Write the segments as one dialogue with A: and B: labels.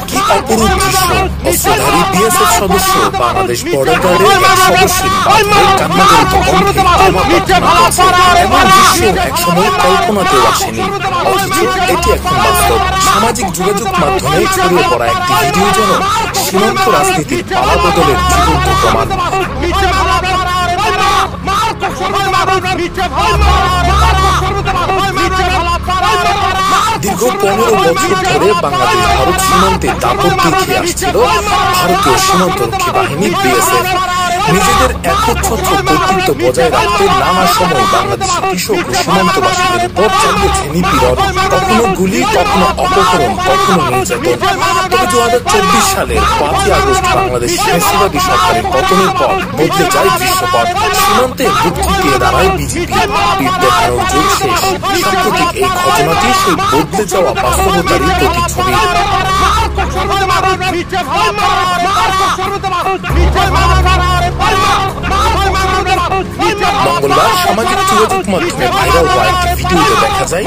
A: কি অপরূপ দৃশ্য! অস্ত্রধারী বিএসএফ সদস্য বাংলাদেশ বর্ডার গার্ডের এক সদস্যের বাঁধে কান্নাজড়িত কণ্ঠে ক্ষমা প্রার্থনা করছে। এমন দৃশ্য একসময় কল্পনাতেও আসেনি, অথচ এটি এখন বাস্তব। সামাজিক যোগাযোগ মাধ্যমে ছড়িয়ে পড়া একটি ভিডিও যেন সীমান্ত রাজনীতির পালাবদলের জীবন্ত প্রমাণ। দীর্ঘ 15 বছর ধরে বাংলাদেশ ভারত সীমান্তে দাপট দেখিয়ে আসছিল ভারতীয় সীমান্তরক্ষী বাহিনী বিএসএফ। নিজেদের একচ্ছত্র কর্তৃত্ব বজায় রাখতে নানা সময় বাংলাদেশের কৃষক ও সীমান্তবাসীদের উপর চালিয়েছে নিপীড়ন, কখনো গুলি, কখনো অপহরণ, কখনো নির্যাতন। তবে 2024 সালের 5ই আগস্ট বাংলাদেশ ফ্যাসিবাদী সরকারের পতনের পর বদলে যায় দৃশ্যপট। সীমান্তে বুক টিকিয়ে দাঁড়ায় বিজেপি। বীর দেখানোর যুগ শেষ। সাম্প্রতিক এই ঘটনাটি সেই বদলে যাওয়া বাস্তবতারই প্রতিচ্ছবি। মঙ্গলবার সামাজিক যোগাযোগ মাধ্যমে ভাইরাল হওয়া একটি ভিডিওতে দেখা যায়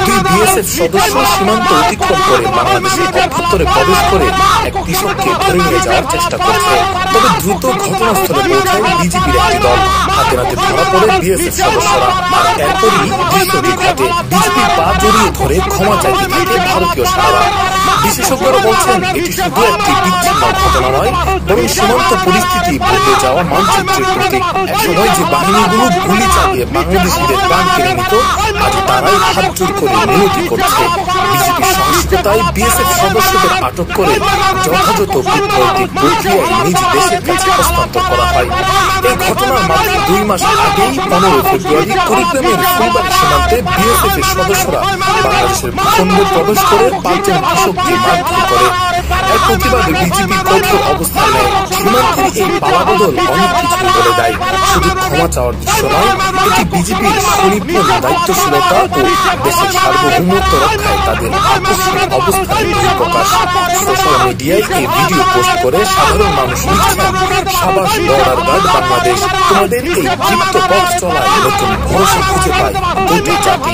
A: দুই বিএসএফ সদস্য সীমান্ত অতিক্রম করে বাংলাদেশের অভ্যন্তরে প্রবেশ করে এক কৃষককে ধরে নিয়ে যাওয়ার চেষ্টা করছে। তবে দ্রুত ঘটনাস্থলে পৌঁছায় বিজেপির একটি দল। হাতে নাতে ধরা পড়ে বিএসএফ সদস্যরা। আর এরপরই দৃশ্যটি ঘটে। বিজেপির পা জড়িয়ে ধরে ক্ষমা চাইতে থাকে ভারতীয় সেনারা। বিশেষজ্ঞরা বলছেন এটি শুধু একটি বিচ্ছিন্ন ঘটনা নয়, বরং সীমান্ত পরিস্থিতি বদলে যাওয়া মানচিত্রের প্রতীক। একসময় যে বাহিনীগুলো গুলি চালিয়ে বাংলাদেশিদের প্রাণ কেড়ে নিত, আজ তারাই হাত জোর করে মিনতি করছে। বিজেপির সহিংসতায় বিএসএফ সদস্যদের আটক করে যথাযথ কূটনৈতিক প্রক্রিয়ায় নিজ দেশের কাছে হস্তান্তর করা হয়। এই ঘটনার মাত্র 2 মাস আগেই 15 ফেব্রুয়ারি কুড়িগ্রামের ফুলবাড়ী সীমান্তে বিএসএফ এর সদস্যরা বাংলাদেশের ভূখণ্ডে প্রবেশ করে 5 জন কৃষককে মারধর করে। এর প্রতিবাদে বিজেপি কঠোর অবস্থান নেয়। সীমান্তের এই পালাবদল অনেক কিছু বলে দেয়। শুধু ক্ষমা চাওয়ার দৃশ্য নয়, এটি বিজেপির সুনিপুণ দায়িত্বশীলতা ও দেশের সার্বভৌমত্ব রক্ষায় তাদের আকস্মিক অবস্থানের বহিঃপ্রকাশ। সোশ্যাল মিডিয়ায় এই ভিডিও পোস্ট করে সাধারণ মানুষ লিখছেন, সাবাস বর্ডার গার্ড বাংলাদেশ, তোমাদের এই দীপ্ত পথ চলায় নতুন ভরসা খুঁজে পায় গোটা জাতি।